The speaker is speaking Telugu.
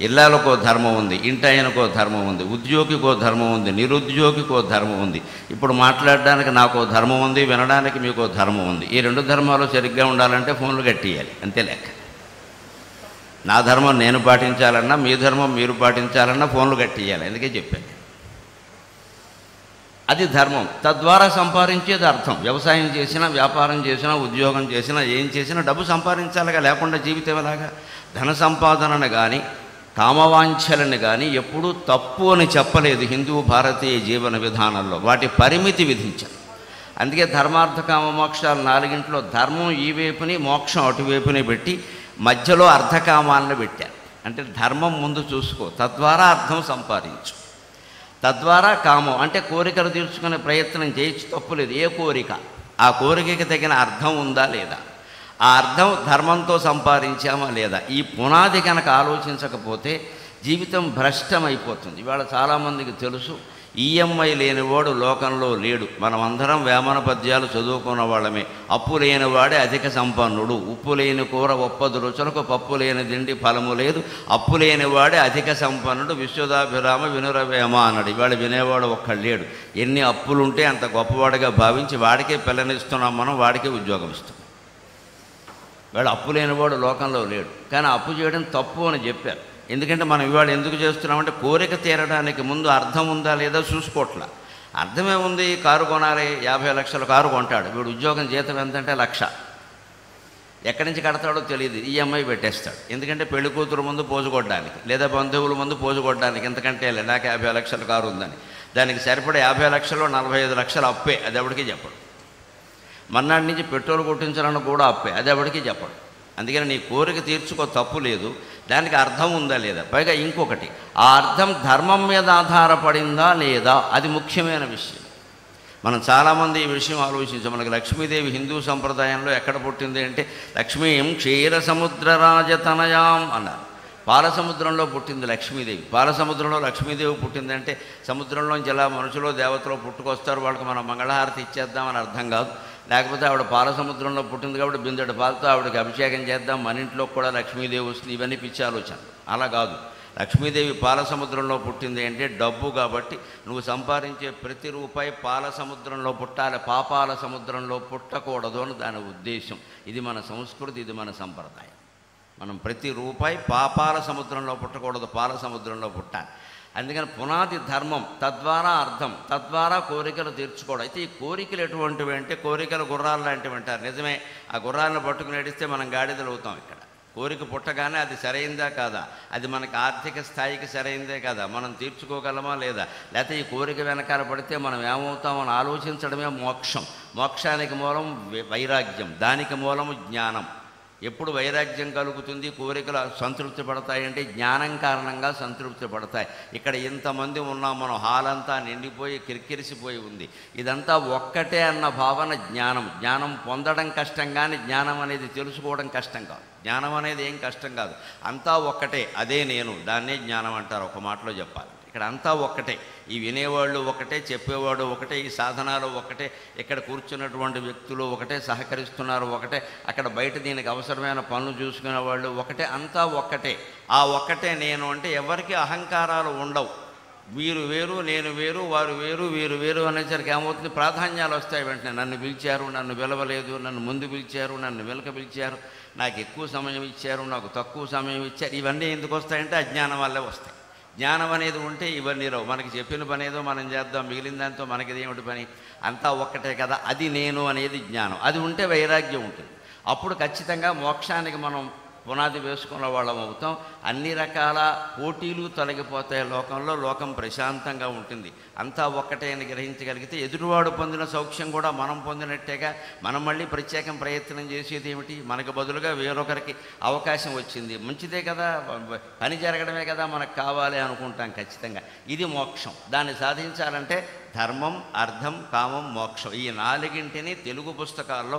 ఇల్లాలకో ధర్మం ఉంది, ఇంటాయనకో ధర్మం ఉంది, ఉద్యోగికో ధర్మం ఉంది, నిరుద్యోగికో ధర్మం ఉంది. ఇప్పుడు మాట్లాడడానికి నాకో ధర్మం ఉంది, వినడానికి మీకో ధర్మం ఉంది. ఈ రెండు ధర్మాలు సరిగ్గా ఉండాలంటే ఫోన్లు కట్టేయాలి, అంతే లెక్క. నా ధర్మం నేను పాటించాలన్నా, మీ ధర్మం మీరు పాటించాలన్నా ఫోన్లు కట్టేయాలి, అందుకే చెప్పాను. అది ధర్మం. తద్వారా సంపాదించేది అర్థం. వ్యవసాయం చేసినా, వ్యాపారం చేసినా, ఉద్యోగం చేసినా, ఏం చేసినా డబ్బు సంపాదించాలిగా, లేకుండా జీవితం ఎలాగా? ధన సంపాదనను కానీ కామవాంఛలను కానీ ఎప్పుడూ తప్పు అని చెప్పలేదు హిందూ భారతీయ జీవన విధానంలో. వాటి పరిమితి విధించారు. అందుకే ధర్మార్థ కామ మోక్షాలు నాలుగింట్లో ధర్మం ఈ వైపుని, మోక్షం అటువైపుని పెట్టి మధ్యలో అర్ధకామాలను పెట్టారు. అంటే ధర్మం ముందు చూసుకో, తద్వారా అర్థం సంపాదించు. తద్వారా కామం అంటే కోరికలు తీర్చుకునే ప్రయత్నం చేయొచ్చు, తప్పులేదు. ఏ కోరిక, ఆ కోరికకి తగిన అర్థం ఉందా లేదా, ఆ అర్థం ధర్మంతో సంపాదించామా లేదా, ఈ పునాది కనుక ఆలోచించకపోతే జీవితం భ్రష్టమైపోతుంది. ఇవాళ చాలామందికి తెలుసు, ఈఎంఐ లేనివాడు లోకంలో లేడు. మనమందరం వేమన పద్యాలు చదువుకున్న వాళ్ళమే. అప్పు లేనివాడే అధిక సంపన్నుడు, ఉప్పు లేని కూర ఒప్పదు రుచులకు, పప్పు లేని దిండి ఫలము లేదు, అప్పు లేనివాడే అధిక సంపన్నుడు, విశ్వదాభిరామ వినురవేమ అన్నాడు. ఇవాళ వినేవాడు ఒక్కడు లేడు. ఎన్ని అప్పులుంటే అంత గొప్పవాడిగా భావించి వాడికే పిల్లనిస్తున్నాం మనం, వాడికే ఉద్యోగం ఇస్తున్నాం. వాడు అప్పు లేనివాడు లోకంలో లేడు. కానీ అప్పు చేయడం తప్పు అని చెప్పారు. ఎందుకంటే మనం ఇవాళ ఎందుకు చేస్తున్నామంటే కోరిక తీరడానికి ముందు అర్థం ఉందా లేదా చూసుకోవట్లా. అర్థమే ఉంది, కారు కొనాలి, 50 లక్షల కారు కొంటాడు. వీడు ఉద్యోగం జీతం ఎంతంటే 1,00,000. ఎక్కడి నుంచి కడతాడో తెలియదు, ఈఎంఐ పెట్టేస్తాడు. ఎందుకంటే పెళ్లి కూతురు ముందు పోజుకోవడానికి, లేదా బంధువుల ముందు పోజుకోవడానికి, ఎంతకంటే నాకు 50 లక్షల కారు ఉందని. దానికి సరిపడే 50 లక్షలు 45 లక్షలు అప్పే, అది ఎవడికి చెప్పడు. మన్నాటి నుంచి పెట్రోల్ కొట్టించాలని కూడా అప్పే, అది ఎవడికి చెప్పడు. అందుకని నీ కోరిక తీర్చుకో, తప్పు లేదు. దానికి అర్థం ఉందా లేదా, పైగా ఇంకొకటి, ఆ అర్థం ధర్మం మీద ఆధారపడిందా లేదా, అది ముఖ్యమైన విషయం. మనం చాలామంది ఈ విషయం ఆలోచించాం. మనకి లక్ష్మీదేవి హిందూ సంప్రదాయంలో ఎక్కడ పుట్టింది అంటే, లక్ష్మీం క్షీర సముద్రరాజతనయాం అన్నారు. పాలసముద్రంలో పుట్టింది లక్ష్మీదేవి. పాలసముద్రంలో లక్ష్మీదేవి పుట్టిందంటే సముద్రంలోంచి ఎలా మనుషులో దేవతలో పుట్టుకొస్తారు, వాళ్ళకి మనం మంగళహారతి ఇచ్చేద్దామని అర్థం కాదు. లేకపోతే ఆవిడ పాలసముద్రంలో పుట్టింది కాబట్టి బిందెడు పాలతో ఆవిడకి అభిషేకం చేద్దాం, మన ఇంట్లో కూడా లక్ష్మీదేవి వస్తుంది, ఇవన్నీ పిచ్చి ఆలోచన. అలా కాదు. లక్ష్మీదేవి పాలసముద్రంలో పుట్టింది అంటే డబ్బు కాబట్టి నువ్వు సంపాదించే ప్రతి రూపాయి పాలసముద్రంలో పుట్టాలి, పాపాల సముద్రంలో పుట్టకూడదు అని దాని ఉద్దేశం. ఇది మన సంస్కృతి, ఇది మన సంప్రదాయం. మనం ప్రతి రూపాయి పాపాల సముద్రంలో పుట్టకూడదు, పాల సముద్రంలో పుట్టాలి. అందుకని పునాది ధర్మం, తద్వారా అర్థం, తద్వారా కోరికలు తీర్చుకోవడం. అయితే ఈ కోరికలు ఎటువంటివి అంటే, కోరికలు గుర్రాలు లాంటివి అంటారు. నిజమే, ఆ గుర్రాలను పట్టుకుని నడిస్తే మనం గాడిదలు అవుతాం. ఇక్కడ కోరిక పుట్టగానే అది సరైందా కాదా, అది మనకి ఆర్థిక స్థాయికి సరైందే కాదా, మనం తీర్చుకోగలమా లేదా, లేకపోతే ఈ కోరిక వెనకాల పడితే మనం ఏమవుతామని ఆలోచించడమే మోక్షం. మోక్షానికి మూలం వైరాగ్యం, దానికి మూలము జ్ఞానం. ఎప్పుడు వైరాగ్యం కలుగుతుంది, కోరికలు సంతృప్తి పడతాయంటే జ్ఞానం కారణంగా సంతృప్తి పడతాయి. ఇక్కడ ఇంతమంది ఉన్నాం మనం, హాల్ అంతా నిండిపోయి కిరికిరిసిపోయి ఉంది. ఇదంతా ఒక్కటే అన్న భావన జ్ఞానం. జ్ఞానం పొందడం కష్టం, కానీ జ్ఞానం అనేది తెలుసుకోవడం కష్టం కాదు. జ్ఞానం అనేది ఏం కష్టం కాదు, అంతా ఒక్కటే, అదే నేను, దాన్నే జ్ఞానం అంటారు ఒక మాటలో చెప్పాలి. ఇక్కడ అంతా ఒక్కటే, ఈ వినేవాళ్ళు ఒకటే, చెప్పేవాడు ఒకటే, ఈ సాధనాలు ఒకటే, ఇక్కడ కూర్చున్నటువంటి వ్యక్తులు ఒకటే, సహకరిస్తున్నారు ఒకటే, అక్కడ బయట దీనికి అవసరమైన పనులు చూసుకునే వాళ్ళు ఒకటే, అంతా ఒక్కటే. ఆ ఒక్కటే నేను అంటే ఎవరికి అహంకారాలు ఉండవు. వీరు వేరు, నేను వేరు, వారు వేరు, వీరు వేరు అనేసరికి ఏమవుతుంది, ప్రాధాన్యాలు వస్తాయి వెంటనే. నన్ను పిలిచారు, నన్ను పిలవలేదు, నన్ను ముందు పిలిచారు, నన్ను వెనుక పిలిచారు, నాకు ఎక్కువ సమయం ఇచ్చారు, నాకు తక్కువ సమయం ఇచ్చారు. ఇవన్నీ ఎందుకు వస్తాయంటే అజ్ఞానం వల్లే వస్తాయి. జ్ఞానం అనేది ఉంటే ఇవన్నీ రావు. మనకి చెప్పిన పని ఏదో మనం చేద్దాం, మిగిలిన దాంతో మనకి ఏమిటి పని, అంతా ఒక్కటే కదా, అది నేను అనేది జ్ఞానం. అది ఉంటే వైరాగ్యం ఉంటుంది. అప్పుడు ఖచ్చితంగా మోక్షానికి మనం పునాది వేసుకున్న వాళ్ళం అవుతాం. అన్ని రకాల పోటీలు తొలగిపోతాయి లోకంలో, లోకం ప్రశాంతంగా ఉంటుంది. అంతా ఒక్కటే అని గ్రహించగలిగితే ఎదురువాడు పొందిన సౌఖ్యం కూడా మనం పొందినట్టేగా. మనం మళ్ళీ ప్రత్యేకం ప్రయత్నం చేసేది ఏమిటి, మనకు బదులుగా వేరొకరికి అవకాశం వచ్చింది, మంచిదే కదా, పని జరగడమే కదా మనకు కావాలి అనుకుంటాం ఖచ్చితంగా. ఇది మోక్షం. దాన్ని సాధించాలంటే ధర్మం, అర్థం, కామం, మోక్షం, ఈ నాలుగింటిని తెలుగు పుస్తకాల్లో